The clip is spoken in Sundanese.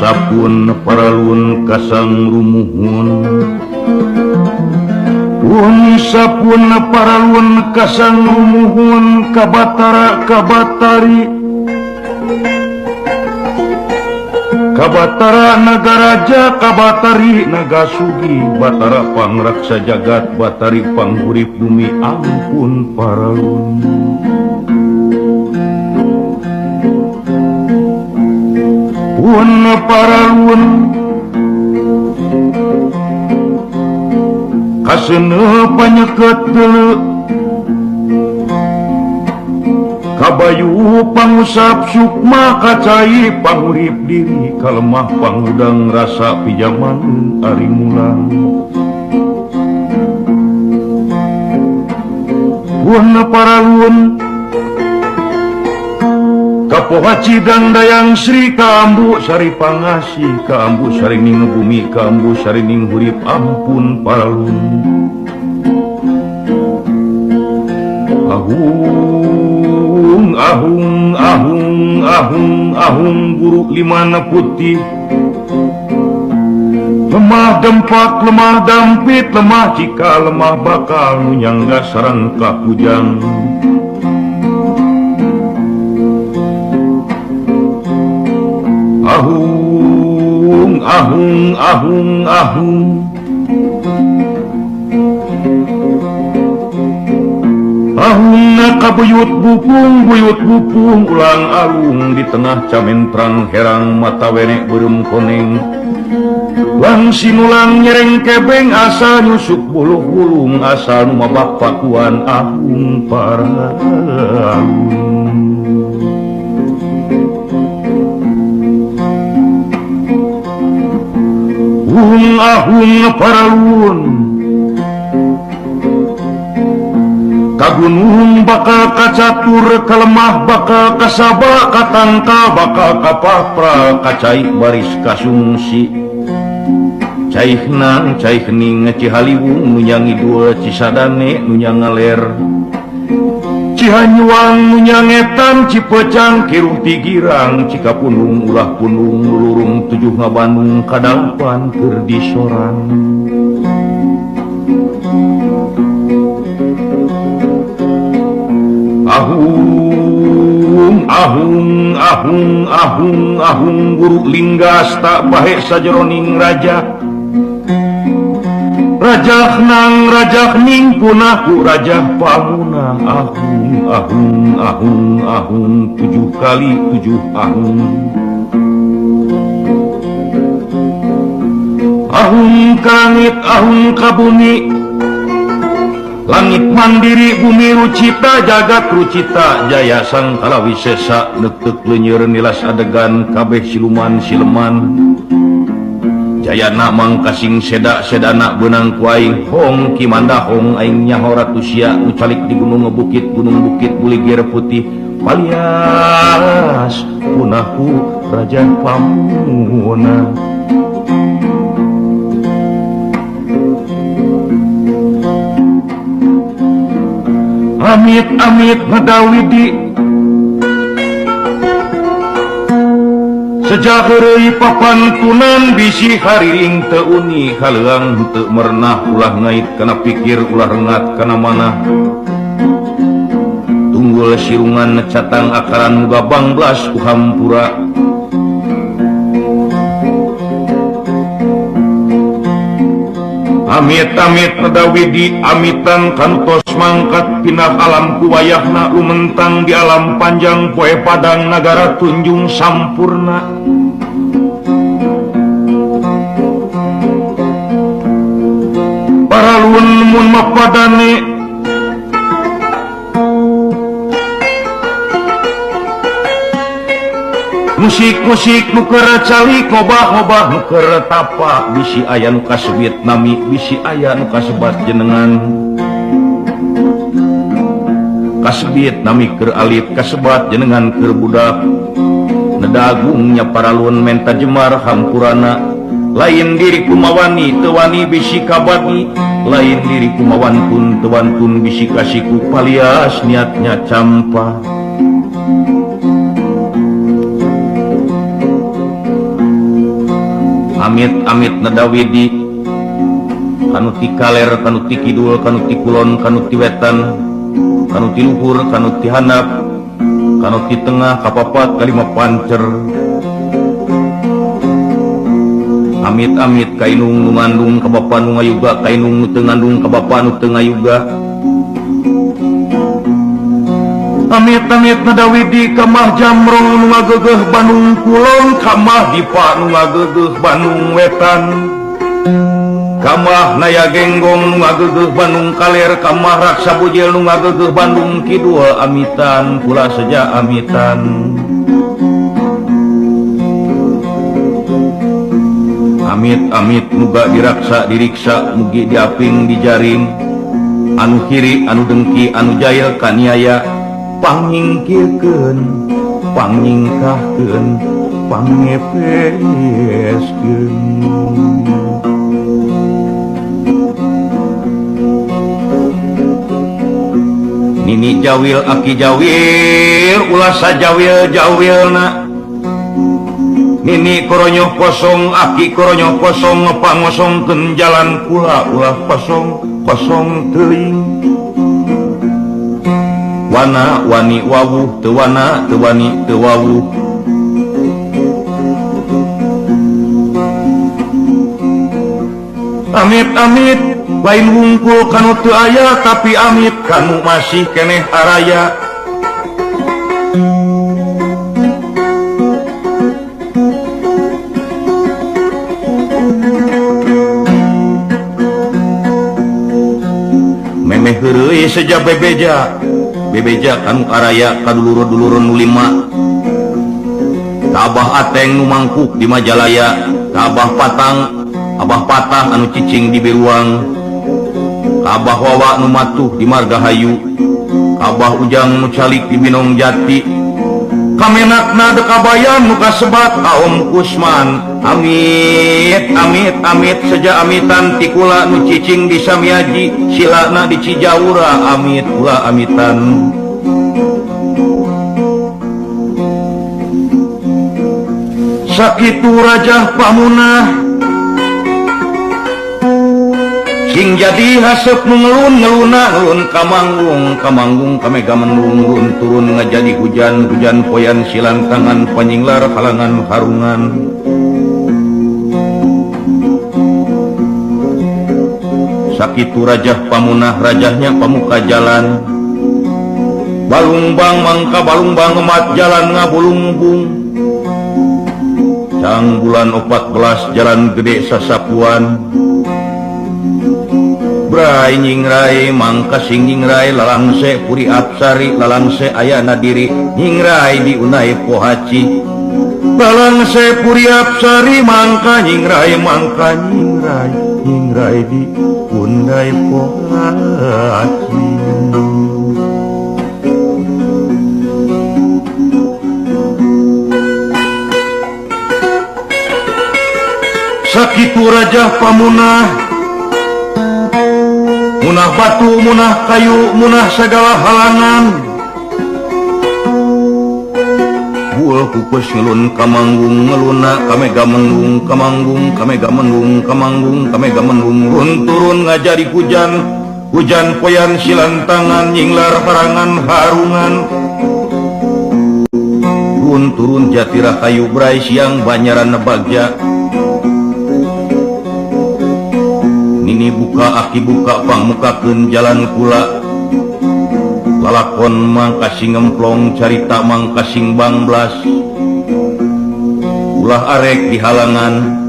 sapun paralun kasang rumuhun Pun sapun paralun kasang rumuhun kabatara kabatari kabatara nagaraja kabatari nagasugi batara pangraksa jagat batari panggurip bumi ampun paralun pun paralun kasena panyeket deuleu kabayu pangusap sukma kacai pangurip diri kalemah pangudang rasa pijaman ari mulang pun paralun kapoha cidang dayang Sri kaambu sari pangasi kaambu sarining bumi kaambu sarining hurip ampun paralun ahung ahung ahung ahung ahung guru limana putih lemah dempak lemah dampit lemah cika lemah bakal nyangga sareng kakujang ahung ahung ahung ahung ahungna kabuyut bupung ulang alung di tengah camentrang herang mata wenek beureum koneng lang sinulang nyereng kebeng asa nyusuk buluh-bulung asa nu mabak pakuan ahung paralun ahung paralun kagunung bakal kacatur kalemah bakal kasaba katangka bakal kapapra kacai baris kasungsi cai henang cai hening cihaliwung nunyangi dua cisadane nunyang ngaler Cihanyuang nunyangetan Cipecang kiruh tigirang Cikapunung ulah punung lurung tujuh ngabandung kadangpan keur disorang ahung ahung ahung ahung ahung guru linggas tak bahe sajeroning raja Raja nang raja ning punahku raja pamuna ahung ahung ahung ahung 7 kali 7 ahung ahung kangit ahung kabumi langit mandiri bumi rucita jagat rucita jaya sang kalawisesa neuteuk leunyeur nilas adegan kabeh siluman sileman Jayana mangkasing seda-sedana benang ku aing hong kimanda hong aing nyaho ratusia nu calik di gunung bukit buligir putih palias punahku raja pamuna amit amit ngedawidi sejak heureuy papantunan bisi hariring teu uni haleuang teu merenah ulah ngait kana pikir ulah rengat kana manah tunggul sirungan catang akaran muga banglas ku hampura amit amit nadawidi amitan kantos mangkat pindah alam kuwayahna lumentang di alam panjang poe padang nagara tunjung sampurna lamun mapadane musik-musik nuker cali kobah-kobah nuker tapa bisi aya nu kasebut nami bisi aya nu kasebat jenengan kasebut nami keur alit kasebat jenengan keur budak nedagungnya paralun menta jemar hampurana lain diri kumawani tewani bisi kabagi lain diri kumawan pun tewan pun bisi kasiku palias niatnya campa amit-amit nadawidi kanu ti kaler kanu ti kidul kanu ti kulon kanu ti wetan kanu ti luhur kanu ti handap kanu ti tengah kapapat kalima pancer amit-amit kainung nu ngandung ka bapa nu ngayuga kainung nu teu ngandung ka bapa nu teu ngayuga amit-amit nadawidi kamah jamrong nu ngageugeuh Bandung Kulon kamah dipa nu ngageugeuh Bandung Wetan kamah naya genggong nu ngageugeuh Bandung Kaler kamah raksa bujel nu ngageugeuh Bandung Kidul amitan pula saja amitan amit-amit muga diraksa diriksa mugi diaping dijaring anu kiri anu dengki anu jail kaniaya pangingkirkeun pangingkahkeun pangepeskeun nini jawil aki jawil ulah sajawil-jawilna nini koronyoh kosong aki koronyoh kosong ngepangosongkeun jalan kula ulah kosong teuing wana wani wawuh teu wana teu wani teu wawuh amit-amit lain wungkul kanu teu aya tapi amit kanu masih keneh araya memeh heureuy saja bebeja kanu araya kadulur-dulurun nu lima kabah ateng nu mangkuk di Majalaya kabah abah patah anu cicing di Beruang kabah wawa nu matuh di Margahayu kabah ujang nu calik di Binong Jati kamenakna dekabayan nu kasebat Aom Kusman amit saja amitan tikula nu cicing di Samiaji silana di Cijaura amit pula amitan sakitu Rajah Pamunah sing jadi hasep nu ngelun kamanggung kamega mendung turun ngajadi hujan poyan silang tangan panyinglar halangan harungan sakitu Rajah Pamunah rajahnya pamuka jalan balungbang mangka balungbang emat jalan ngabulungbung cang bulan 14 jalan gede sasapuan Brai nyingrai mangka sing nyingrai lalangse puri apsari lalangse ayana diri nyingrai di unai pohaci lalangse puri apsari mangka nyingrai di unai pohaci sakitu Rajah Pamunah munah batu, munah kayu, munah segala halangan buah kupes ngelun kamanggung ngeluna kamega mendung kamanggung kamega mendung kamanggung kamega mendung turun ngajari hujan poyan silantangan nyinglar harangan harungan turun jatira kayu brai siang banyaran nebagja ini buka aki buka pangmukakeun jalan kula lalakon mangkasing ngemplong carita mangkasing bangblas ulah arek di halangan